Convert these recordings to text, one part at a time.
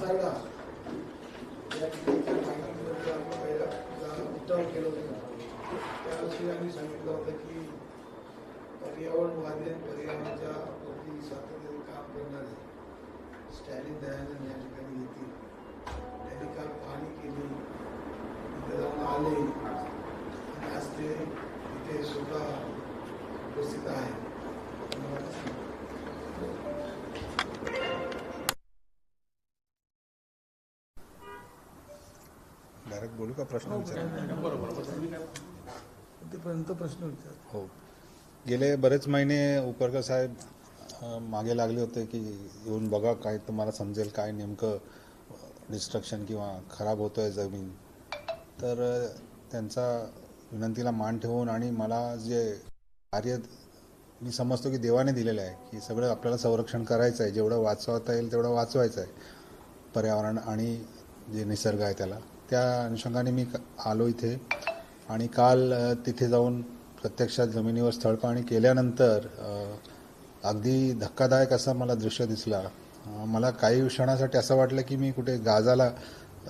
विचारला या ठिकाणच्या माहितीबद्दल आम्ही पहिला उठाव केला होता. त्याविषयी आम्ही सांगितलं होतं की पर्यावरणवादी पर्यावरणाच्या प्रती सातत्याने काम करणारे स्टॅलिन दयानंद या ठिकाणी येतील. त्यांनी काल पाहणी केली, तिथे जाऊन आले आणि आज ते इथे स्वतः उपस्थित आहे. डायरेक्ट बोलू का? प्रश्न विचार. प्रश्न विचार. हो, गेले बरेच महिने उपरकर साहेब मागे लागले होते की येऊन बघा, काय तुम्हाला समजेल काय नेमकं डिस्ट्रक्शन किंवा खराब होतोय जमीन. तर त्यांचा विनंतीला मान ठेवून आणि मला जे कार्य मी समजतो की देवाने दिलेलं आहे की सगळं आपल्याला संरक्षण करायचं आहे, जेवढं वाचवता येईल तेवढं वाचवायचं आहे पर्यावरण आणि जे निसर्ग आहे त्याला. त्या अनुषंगाने मी आलो इथे आणि काल तिथे जाऊन प्रत्यक्षात जमिनीवर स्थळ पाहणी केल्यानंतर अगदी धक्कादायक असं मला दृश्य दिसला. मला काही क्षणासाठी असं वाटलं की मी कुठे गाजाला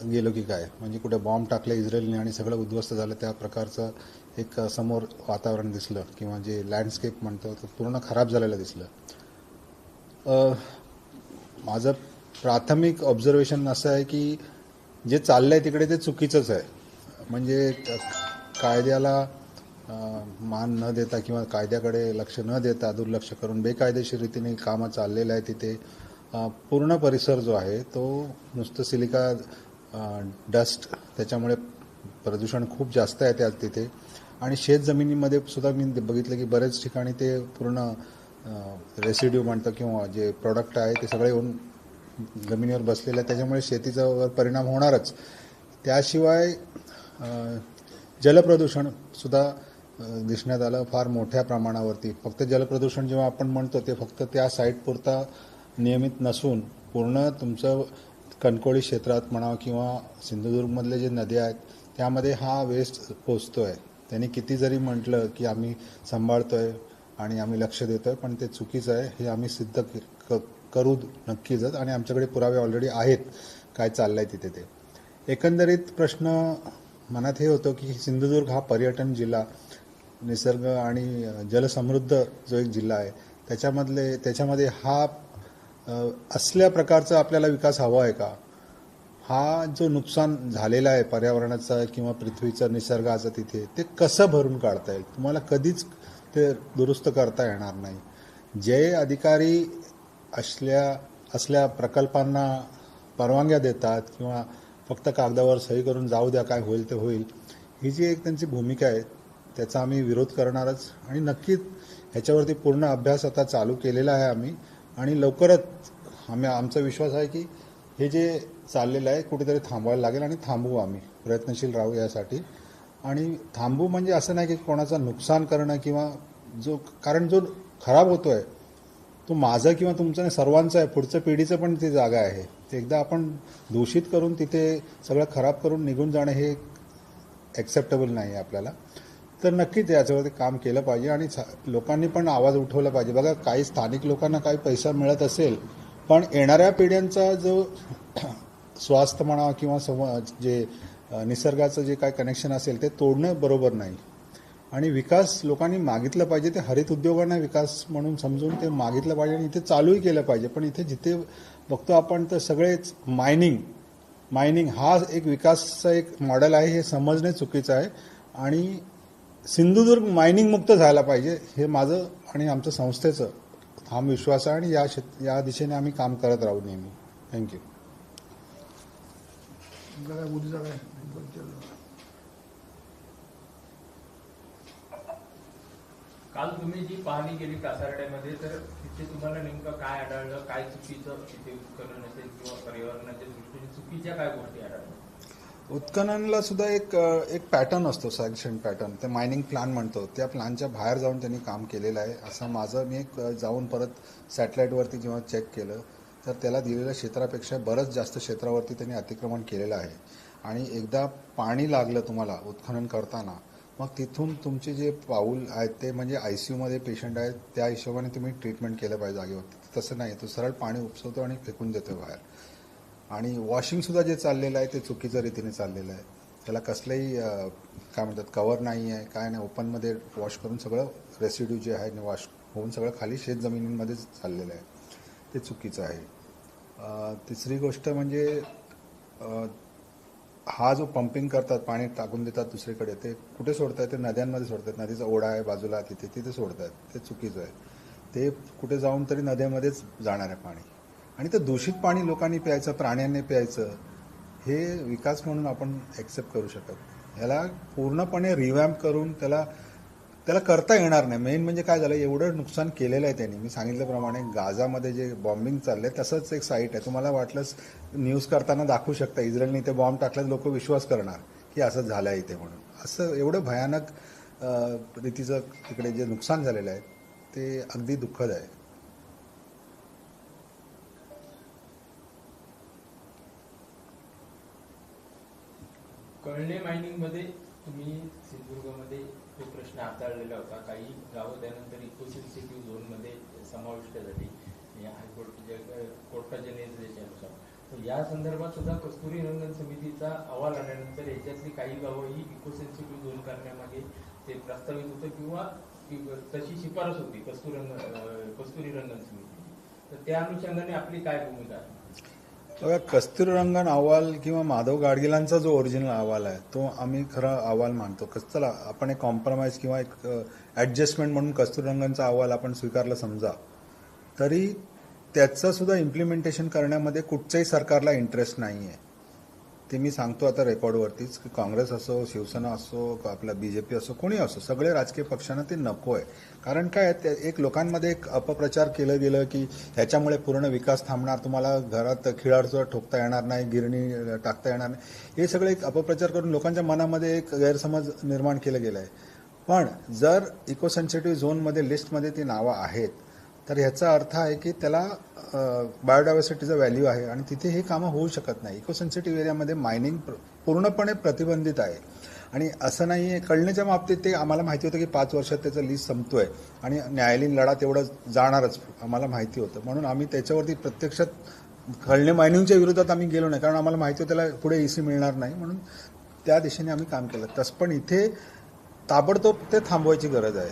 गेलो की काय, म्हणजे कुठे बॉम्ब टाकले इस्रायलने आणि सगळं उद्ध्वस्त झालं त्या प्रकारचं एक समोर वातावरण दिसलं, किंवा जे लँडस्केप म्हणतो ते पूर्ण खराब झालेलं दिसलं. माझं प्राथमिक ऑब्झर्वेशन असं आहे की जे चाललंय तिकडे ते चुकीचंच आहे. म्हणजे कायद्याला मान न देता किंवा कायद्याकडे लक्ष न देता दुर्लक्ष करून बेकायदेशीर रीतीने कामं चाललेलं आहे. तिथे पूर्ण परिसर जो आहे तो नुसतं सिलिका डस्ट, त्याच्यामुळे प्रदूषण खूप जास्त आहे त्या तिथे. आणि शेत जमिनीमध्ये सुद्धा मी बघितलं की बरेच ठिकाणी ते पूर्ण रेसिड्यू म्हणतं किंवा जे प्रोडक्ट आहे ते सगळे येऊन जमिनीवर बसलेलं आहे. त्याच्यामुळे शेतीचा परिणाम होणारच. त्याशिवाय जलप्रदूषण सुद्धा दिसण्यात आलं फार मोठ्या प्रमाणावरती. फक्त जलप्रदूषण जेव्हा आपण म्हणतो ते फक्त त्या साईटपुरता नियमित नसून पूर्ण तुमचं कणकोळी क्षेत्रात म्हणा किंवा सिंधुदुर्गमधले जे नद्या आहेत त्यामध्ये हा वेस्ट पोचतोय. त्यांनी किती जरी म्हटलं की आम्ही सांभाळतोय आणि आम्ही लक्ष देतोय, पण ते चुकीचं आहे हे आम्ही सिद्ध करू नक्कीच. आणि आमच्याकडे पुरावे ऑलरेडी आहेत काय चाललंय तिथे ते. एकंदरीत प्रश्न मनात हे होतं की सिंधुदुर्ग हा पर्यटन जिल्हा, निसर्ग आणि जलसमृद्ध जो एक जिल्हा आहे त्याच्यामध्ये हा असल्या प्रकारचा आपल्याला विकास हवा आहे का? हा जो नुकसान झालेला आहे पर्यावरणाचा किंवा पृथ्वीचा निसर्गाचा तिथे, ते कसं भरून काढता येईल? तुम्हाला कधीच ते दुरुस्त करता येणार नाही. जे अधिकारी असल्या प्रकल्पांना परवानग्या देतात किंवा फक्त कागदावर सही करून जाऊ द्या काय होईल ते होईल, ही जी एक त्यांची भूमिका आहे त्याचा आम्ही विरोध करणारच. आणि नक्कीच ह्याच्यावरती पूर्ण अभ्यास आता चालू केलेला आहे आम्ही, आणि लवकरच आमचा विश्वास आहे की हे जे चाललेलं आहे कुठेतरी थांबवायला लागेल आणि थांबवू. आम्ही प्रयत्नशील राहू यासाठी. आणि थांबू म्हणजे असं नाही की कोणाचं नुकसान करणं किंवा कारण जो खराब होतोय तो माझं किंवा तुमचं नाही, सर्वांचं आहे. पुढचं पिढीचं पण ती जागा आहे. ते एकदा आपण दूषित करून तिथे सगळं खराब करून निघून जाणं हे ॲक्सेप्टेबल नाही आहे आपल्याला. तर नक्कीच याच्यावरती काम केलं पाहिजे आणि लोकांनी पण आवाज उठवला पाहिजे. बघा, काही स्थानिक लोकांना काही पैसा मिळत असेल, पण येणाऱ्या पिढ्यांचा जो स्वास्थ्य म्हणा किंवा जे निसर्गाचं जे काय कनेक्शन असेल ते तोडणं बरोबर नाही. आणि विकास लोकांनी मागितलं पाहिजे. ते हरित उद्योगांना विकास म्हणून समजून ते मागितलं पाहिजे आणि इथे चालूही केलं पाहिजे. पण इथे जिथे बघतो आपण तर सगळेच मायनिंग हा एक विकासाचा एक मॉडेल आहे हे समजणे चुकीचं आहे. आणि सिंधुदुर्ग मायनिंग मुक्त झाला पाहिजे हे माझं आणि आमच्या संस्थेचं ठाम विश्वास आहे. आणि या दिशेने आम्ही काम करत राहू नेहमी. थँक्यू. काल तुम्ही जी पाहणी केली कासारड्यामध्ये, तर तिथे तुम्हाला नेमकं काय आढळलं? काय चुकीचं तिथे उत्खनन असेल किंवा पर्यावरणाच्या दृष्टीने चुकीच्या काय गोष्टी आढळल्या? उत्खननला सुद्धा एक पॅटर्न असतो, सँक्शन पॅटर्न. ते मायनिंग प्लॅन म्हणतो. त्या प्लॅनच्या बाहेर जाऊन त्यांनी काम केलेलं आहे असं माझं. मी जाऊन परत सॅटेलाईटवरती जेव्हा चेक केलं तर त्याला दिलेल्या क्षेत्रापेक्षा बरंच जास्त क्षेत्रावरती त्यांनी अतिक्रमण केलेलं आहे. आणि एकदा पाणी लागलं तुम्हाला उत्खनन करताना, मग तिथून तुमचे जे पाऊल आहेत ते म्हणजे ICUमध्ये पेशंट आहेत त्या हिशोबाने तुम्ही ट्रीटमेंट केलं पाहिजे जागेवरती. तसं नाही, तो सरळ पाणी उपसवतो आणि फेकून देतो बाहेर. आणि वॉशिंगसुद्धा जे चाललेलं आहे ते चुकीच्या रीतीने चाललेलं आहे. त्याला कसलंही काय म्हणतात कवर नाही आहे, काय नाही, ओपनमध्ये वॉश करून सगळं रेसिड्यू जे आहे वॉश होऊन सगळं खाली शेत जमिनींमध्येच चाललेलं आहे. ते चुकीचं आहे. तिसरी गोष्ट म्हणजे हा जो पंपिंग करतात, पाणी टाकून देतात दुसरीकडे, ते कुठे सोडतात? ते नद्यांमध्ये सोडतात. नदीचा ओढा आहे बाजूला, तिथे सोडतात. ते चुकीचं आहे. ते कुठे जाऊन तरी नद्यामध्येच जाणार आहे पाणी, आणि ते दूषित पाणी लोकांनी प्यायचं, प्राण्यांनी प्यायचं, हे विकास म्हणून आपण ॲक्सेप्ट करू शकत नाही. ह्याला पूर्णपणे रिवॅम्प करून त्याला करता येणार नाही. मेन म्हणजे काय झालं, एवढं नुकसान केलेलं आहे त्यांनी. मी सांगितल्याप्रमाणे गाझामध्ये जे बॉम्बिंग चाललंय तसंच एक साईट आहे. तुम्हाला वाटलंच न्यूज करताना दाखवू शकता, इस्रायलने इथे बॉम्ब टाकल्यास लोक विश्वास करणार की असं झालं आहे इथे म्हणून. असं एवढं भयानक रीतीचं तिकडे जे नुकसान झालेलं आहे ते अगदी दुःखद आहे. कळणे मायनिंगमध्ये तुम्ही सिंधुदुर्गमध्ये तो प्रश्न हाताळलेला होता. काही गावं त्यानंतर इको सेन्सिटिव्ह झोनमध्ये समाविष्ट झाली कोर्टाच्या निर्देशानुसार. तर या संदर्भात सुद्धा कस्तुरी रंगन समितीचा अहवाल आल्यानंतर याच्यातली काही गावं ही इको सेन्सिटिव्ह झोन करण्यामागे ते प्रस्तावित होतं किंवा तशी शिफारस होती कस्तुरी रंगन समिती. तर त्या अनुषंगाने आपली काय भूमिका आहे? बघा, कस्तुरीरंगन अहवाल किंवा माधव गाडगिलांचा जो ओरिजिनल अहवाल आहे तो आम्ही खरा अहवाल मानतो. चला आपण एक कॉम्प्रोमाइज किंवा एक ॲडजस्टमेंट म्हणून कस्तुरीरंगनचा अहवाल आपण स्वीकारला समजा, तरी त्याचं सुद्धा इम्प्लिमेंटेशन करण्यामध्ये कुठच्याही सरकारला इंटरेस्ट नाही आहे. ते मी सांगतो आता रेकॉर्डवरतीच की काँग्रेस असो, शिवसेना असो, आपला बीजेपी असो, कोणी असो, सगळे राजकीय पक्षांना ते नको आहे. कारण काय आहे, एक लोकांमध्ये एक अपप्रचार केलं गेलं की ह्याच्यामुळे पूर्ण विकास थांबणार, तुम्हाला घरात खिळाडचं ठोकता येणार नाही, गिरणी टाकता येणार नाही, हे सगळं एक अपप्रचार करून लोकांच्या मनामध्ये एक गैरसमज निर्माण केलं गेलं आहे. पण जर इको सेन्सिटिव्ह झोनमध्ये लिस्टमध्ये ती नावं आहेत तर ह्याचा अर्थ आहे की त्याला बायोडायव्हर्सिटीचा व्हॅल्यू आहे आणि तिथे हे कामं होऊ शकत नाही. इको सेन्सिटिव्ह एरियामध्ये मायनिंग पूर्णपणे प्रतिबंधित आहे. आणि असं नाही आहे, कळण्याच्या बाबतीत ते आम्हाला माहिती होतं की 5 वर्षात त्याचा लीज संपतोय आणि न्यायालयीन लढा तेवढं जाणारच आम्हाला माहिती होतं. म्हणून आम्ही त्याच्यावरती प्रत्यक्षात कळणे मायनिंगच्या विरोधात आम्ही गेलो नाही, कारण आम्हाला माहिती होतं त्याला पुढे EC मिळणार नाही, म्हणून त्या दिशेने आम्ही काम केलं. तसं पण इथे ताबडतोब ते थांबवायची गरज आहे.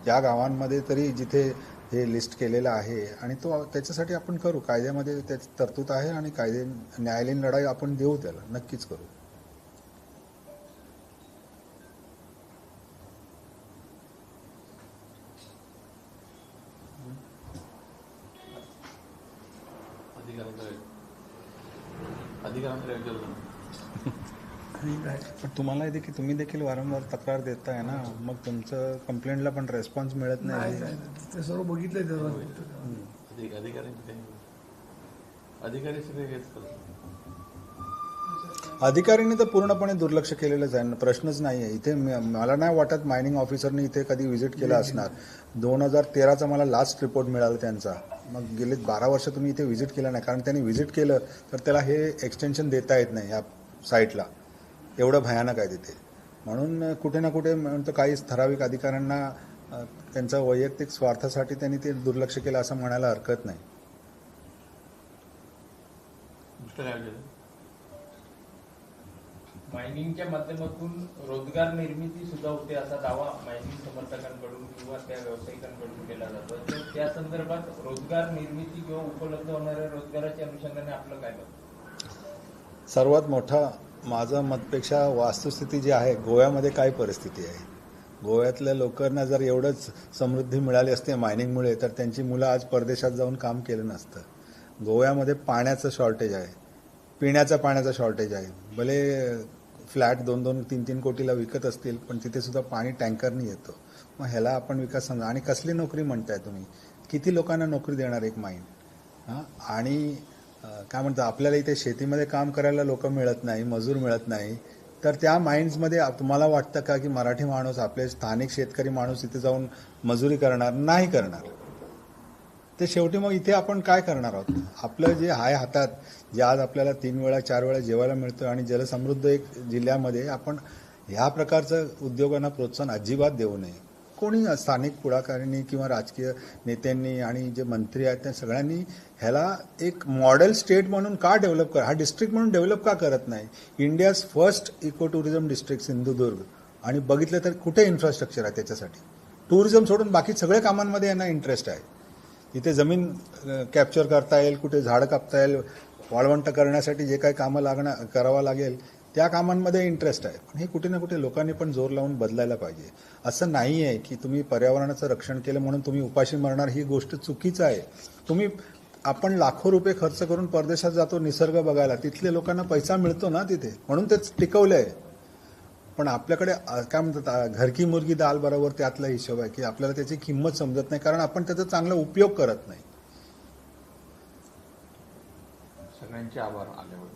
या गावांमध्ये तरी जिथे हे लिस्ट केलेलं आहे आणि तो त्याच्यासाठी आपण करू, कायद्यामध्ये त्याची तरतूद आहे आणि न्यायालयीन लढाई आपण देऊ, त्याला नक्कीच करू. पण तुम्हाला येते की तुम्ही देखील वारंवार तक्रार देताय ना, मग तुमचं कंप्लेंटला पण रेस्पॉन्स मिळत नाही. ते सर्व बघितलंय त्याला. अधिकाऱ्यांनी तर पूर्णपणे दुर्लक्ष केलेलंच आहे, प्रश्नच नाही आहे. इथे मला नाही वाटत मायनिंग ऑफिसरनी इथे कधी व्हिजिट केलं असणार. 2013चा मला लास्ट रिपोर्ट मिळाला त्यांचा. मग गेले 12 वर्ष तुम्ही इथे व्हिजिट केलं नाही, कारण त्यांनी व्हिजिट केलं तर त्याला हे एक्सटेन्शन देता येत नाही या साईटला, एवढं भयानक आहे तिथे. म्हणून कुठे ना कुठे म्हणतो काही ठराविक अधिकाऱ्यांना त्यांच्या वैयक्तिक स्वार्थासाठी त्यांनी ते दुर्लक्ष केलं असं म्हणायला हरकत नाही. मायनिंगच्या माध्यमातून रोजगार निर्मिती सुद्धा होते असा दावा मायनिंग समर्थकांकडून किंवा त्या व्यावसायिकांकडून केला जातो. तर त्या संदर्भात रोजगार निर्मिती किंवा उपलब्ध होणाऱ्या रोजगाराच्या अनुषंगाने आपलं काय मत? सर्वात मोठा माझं मतपेक्षा वस्तुस्थिती जी आहे, गोव्यामध्ये काय परिस्थिती आहे. गोव्यातल्या लोकांना जर एवढंच समृद्धी मिळाली असते मायनिंगमुळे तर त्यांची मुलं आज परदेशात जाऊन काम केलं नसतं. गोव्यामध्ये पाण्याचं शॉर्टेज आहे, पिण्याच्या पाण्याचं शॉर्टेज आहे. भले फ्लॅट 2-2, 3-3 कोटीला विकत असतील पण तिथे सुद्धा पाणी टँकरनी येतं. मग ह्याला आपण विकास समजा. आणि कसली नोकरी म्हणताय तुम्ही, किती लोकांना नोकरी देणार एक माईन? आणि काय म्हणतात, आपल्याला इथे शेतीमध्ये काम करायला लोक मिळत नाही, मजूर मिळत नाही, तर त्या माइन्समध्ये तुम्हाला वाटतं का की मराठी माणूस, आपले स्थानिक शेतकरी माणूस इथे जाऊन मजुरी करणार? नाही करणार. ते शेवटी मग इथे आपण काय करणार आहोत? आपलं जे आहे हातात, जे आज आपल्याला 3 वेळा 4 वेळा जेवायला मिळतं आणि जलसमृद्ध एक जिल्ह्यामध्ये आपण ह्या प्रकारचं उद्योगांना प्रोत्साहन अजिबात देऊ नये. कोणी स्थानिक पुढाकारांनी किंवा राजकीय नेत्यांनी आणि जे मंत्री आहेत त्या सगळ्यांनी ह्याला एक मॉडेल स्टेट म्हणून का डेव्हलप हा डिस्ट्रिक्ट म्हणून डेव्हलप का करत नाही? India's first eco tourism district Sindhudurg, आणि बघितलं तर कुठे इन्फ्रास्ट्रक्चर आहे त्याच्यासाठी? टुरिझम सोडून बाकी सगळ्या कामांमध्ये यांना इंटरेस्ट आहे. इथे जमीन कॅप्चर करता येईल, कुठे झाडं कापता येईल, वाळवंट करण्यासाठी जे काही कामं करावं लागेल त्या कामांमध्ये इंटरेस्ट आहे. पण हे कुठे ना कुठे लोकांनी पण जोर लावून बदलायला पाहिजे. असं नाही आहे की तुम्ही पर्यावरणाचं रक्षण केलं म्हणून तुम्ही उपाशी मरणार, ही गोष्ट चुकीचं आहे. आपण लाखो रुपये खर्च करून परदेशात जातो निसर्ग बघायला, तिथल्या लोकांना पैसा मिळतो ना तिथे, म्हणून तेच टिकवलं आहे. पण आपल्याकडे काय म्हणतात घर की मुर्गी दाल बरोबर त्यातला हिशोब आहे की आपल्याला त्याची किंमत समजत नाही, कारण आपण त्याचा चांगला उपयोग करत नाही. सगळ्यांचे आभार आल्याबद्दल.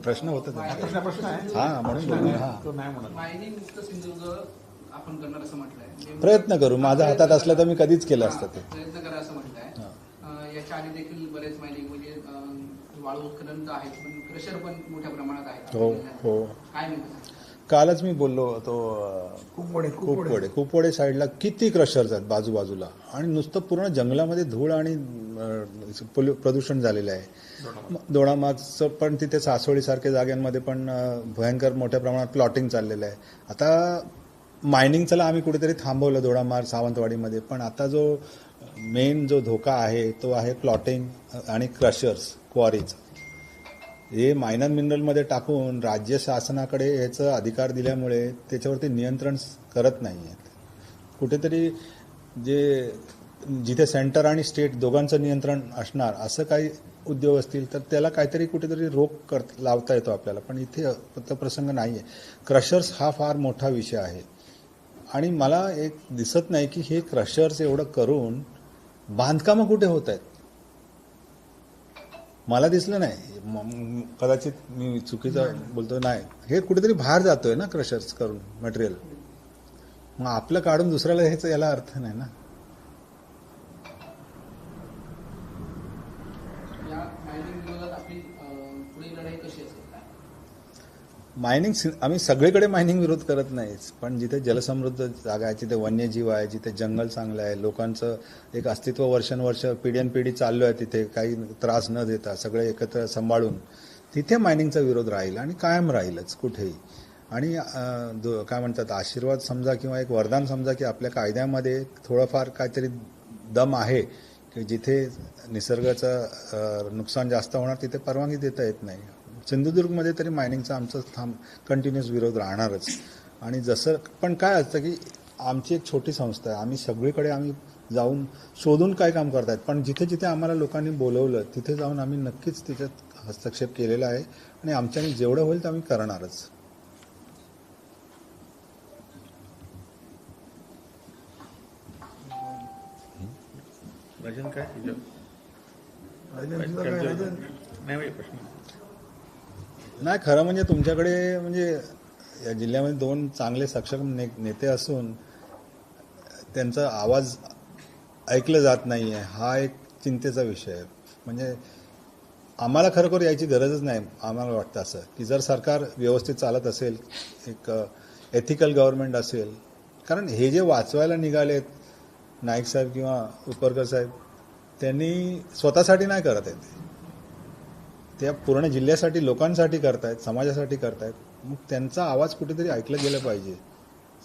प्रश्न होता प्रश्न आहे हा म्हणून बोललो. हा तो नाही म्हणत. मायनिंग मुक्त सिंधुदुर्ग आपण करणार असं म्हटलंय. प्रयत्न करू, माझ्या हातात असलं तर मी कधीच केलं असतं ते. प्रयत्न करा असं म्हटलंय. याच्या आधी देखील बरेच मायनिंग म्हणजे वाळू उत्खनन तर आहेच, पण क्रशर पण मोठ्या प्रमाणात आहेत. हो हो, काय नेमकं? कालच मी बोललो तो कुपवडे साईडला किती क्रशर्स आहेत बाजूबाजूला, आणि नुसतं पूर्ण जंगलामध्ये धूळ आणि प्रदूषण झालेलं आहे. दोडामार्गचं पण तिथे सासवडीसारख्या जागांमध्ये पण भयंकर मोठ्या प्रमाणात प्लॉटिंग चाललेलं आहे. आता मायनिंगचं आम्ही कुठेतरी थांबवलं दोडामार्ग सावंतवाडीमध्ये, पण आता जो मेन जो धोका आहे तो आहे प्लॉटिंग आणि क्रशर्स, क्वारीज. हे मायनर मिनरलमध्ये टाकून राज्य शासनाकडे ह्याचं अधिकार दिल्यामुळे त्याच्यावरती नियंत्रण करत नाही आहेत. कुठेतरी जिथे सेंटर आणि स्टेट दोघांचं नियंत्रण असणार असं काही उद्योग असतील तर त्याला काहीतरी कुठेतरी रोख लावता येतो आपल्याला, पण इथे फक्त प्रसंग नाही आहे. क्रशर्स हा फार मोठा विषय आहे, आणि मला एक दिसत नाही की हे क्रशर्स एवढं करून बांधकामं कुठे होत आहेत. मला दिसलं नाही, कदाचित मी चुकीचं बोलतो नाही, हे कुठेतरी बाहेर जातोय ना क्रशर्स करून मटेरियल. मग आपलं काढून दुसऱ्याला ह्याचा याला अर्थ नाही ना. या मायनिंग विरोधात आपली पुढील लढाई कशी असेल? मायनिंग आम्ही सगळीकडे मायनिंग विरोध करत नाहीच, पण जिथे जलसमृद्ध जागा आहे, जिथे वन्यजीव आहे, जिथे जंगल चांगलं आहे, लोकांचं एक अस्तित्व वर्षानुवर्ष पिढ्यानपिढी चाललो आहे, तिथे काही त्रास न देता सगळे एकत्र सांभाळून तिथे मायनिंगचा विरोध राहील आणि कायम राहीलच कुठेही. आणि काय म्हणतात आशीर्वाद समजा किंवा एक वरदान समजा की आपल्या कायद्यामध्ये थोडंफार काहीतरी दम आहे की जिथे निसर्गाचं नुकसान जास्त होणार तिथे परवानगी देता येत नाही. सिंधुदुर्गमध्ये तरी मायनिंगचा आमचा कंटिन्युअस विरोध राहणारच. आणि जसं पण काय असतं की आमची एक छोटी संस्था आहे, आम्ही सगळीकडे जाऊन शोधून काय काम करतायत, पण जिथे जिथे आम्हाला लोकांनी बोलवलं तिथे जाऊन आम्ही नक्कीच तिच्यात हस्तक्षेप केलेला आहे, आणि आमच्याने जेवढं होईल ते आम्ही करणारच. राजन काय नाही प्रश्न नाही, खरं म्हणजे तुमच्याकडे म्हणजे या जिल्ह्यामध्ये दोन चांगले सक्षम नेते असून त्यांचा आवाज ऐकलं जात नाही आहे, हा एक चिंतेचा विषय आहे. म्हणजे आम्हाला खरोखर यायची गरजच नाही. आम्हाला वाटतं असं की जर सरकार व्यवस्थित चालत असेल, एक एथिकल गव्हर्नमेंट असेल, कारण हे जे वाचवायला निघालेत नाईक साहेब किंवा उपरकर साहेब, त्यांनी स्वतःसाठी नाही करत आहेत, त्या पूर्ण जिल्ह्यासाठी लोकांसाठी करतायत, समाजासाठी करतायत. मग त्यांचा आवाज कुठेतरी ऐकला गेला पाहिजे,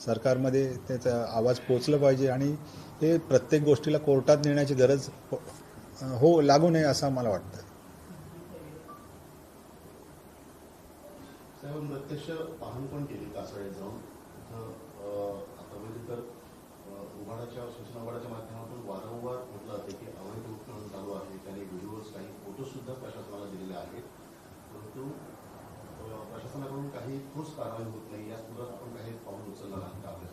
सरकारमध्ये त्याचा आवाज पोचला पाहिजे, आणि हे प्रत्येक गोष्टीला कोर्टात नेण्याची गरज लागू नये असं मला वाटतं. साहेब प्रत्यक्ष पाहणी पण केली कासळ्यात जाऊन. आता म्हणजे तर उघाडाच्या सूचना उघाडाच्या माध्यमातून वारंवार म्हटलं जाते की अवैध उत्खनन चालू आहे. त्याने व्हिडिओज काही फोटो सुद्धा प्रशासनाला दिलेले आहेत, परंतु प्रशासनाकडून काही ठोस कारवाई होत नाही. या संदर्भात आपण काही पाऊल उचलला नाही का आपल्या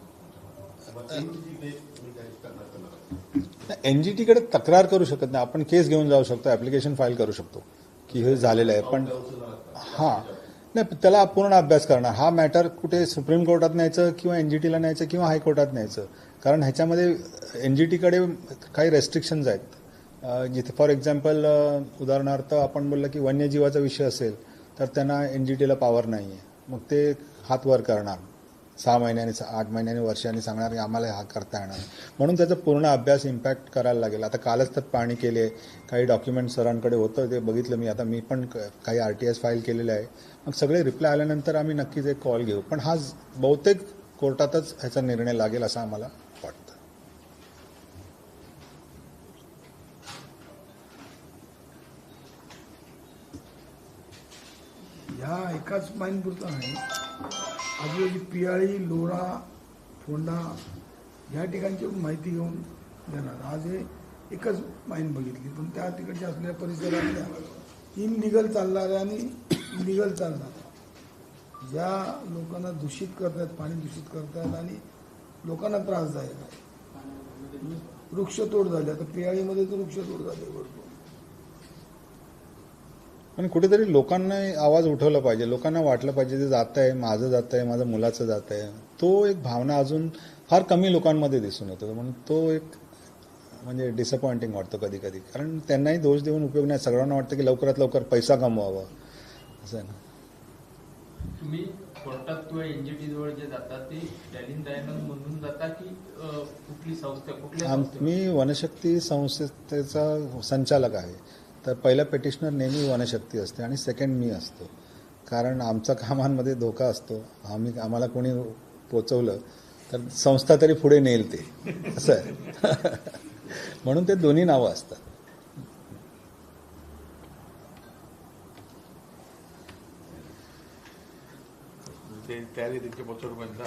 एनजीटीकडे तक्रार करू शकत नाही आपण, केस घेऊन जाऊ शकतो, ऍप्लिकेशन फाईल करू शकतो की हे झालेलं आहे. पण हां नाही, त्याला पूर्ण अभ्यास करणार. हा मॅटर कुठे सुप्रीम कोर्टात न्यायचं किंवा एनजीटीला न्यायचं किंवा हायकोर्टात न्यायचं, कारण ह्याच्यामध्ये एनजीटीकडे काही रेस्ट्रिक्शन्स आहेत. जिथे फॉर एक्झाम्पल उदाहरणार्थ आपण बोललं की वन्यजीवाचा विषय असेल तर तर त्यांना NGTला पॉवर नाही आहे, मग ते हात वर करणार 6 महिन्यांनी 8 महिन्यांनी वर्षांनी सांगणार की आम्हाला हा करता येणार नाही. म्हणून त्याचा पूर्ण अभ्यास इम्पॅक्ट करायला लागेल. आता कालच तर पाणी केले, काही डॉक्युमेंट सरांकडे होतं ते बघितलं मी. आता मी पण काही RTS फाईल केलेले आहे. मग सगळे रिप्लाय आल्यानंतर आम्ही नक्कीच एक कॉल घेऊ, पण हा बहुतेक कोर्टातच ह्याचा निर्णय लागेल असं आम्हाला वाटतं. ह्या एकाच माईनपुरता नाही, आजूबाजूची पियाळी, लोरा, फोंडा ह्या ठिकाणची माहिती घेऊन देणार. आज हे एकच माईन बघितली, पण त्या तिकडच्या असलेल्या परिसरातल्या इनलिगल चालणाऱ्या आणि लिगल चालणाऱ्या ज्या लोकांना दूषित करतात, पाणी दूषित करतात आणि लोकांना त्रासदायक आहे. वृक्षतोड झाली, आता पियाळीमध्ये तर वृक्षतोड झाली भरपूर. पण कुठेतरी लोकांना आवाज उठवला पाहिजे, लोकांना वाटलं पाहिजे ते जात आहे, माझं जात आहे, माझं मुलाचं जात आहे. तो एक भावना अजून फार कमी लोकांमध्ये दिसून येतो. म्हणून तो एक म्हणजे डिसअपॉइंटिंग वाटतो कधी कधी, कारण त्यांनाही दोष देऊन उपयोग नाही. सगळ्यांना वाटतं की लवकरात लवकर पैसा कमवावा असं आहे ना. तुम्ही कोर्टात किंवा NGT जवळ जे जातात ते स्टॅलिन दयानंद म्हणून जाता की कुठली संस्था, कुठल्या संस्था? मी वनशक्ती संस्थेचा संचालक आहे. तर पहिला पेटिशनर नेहमी वनशक्ती असते आणि सेकंड मी असतो, कारण आमच्या कामांमध्ये धोका असतो. आम्हाला कोणी पोचवलं तर संस्था तरी पुढे नेईल ते असं आहे. म्हणून ते दोन्ही नावं असतात. ते तयारी त्यांच्या पोचवपर्यंत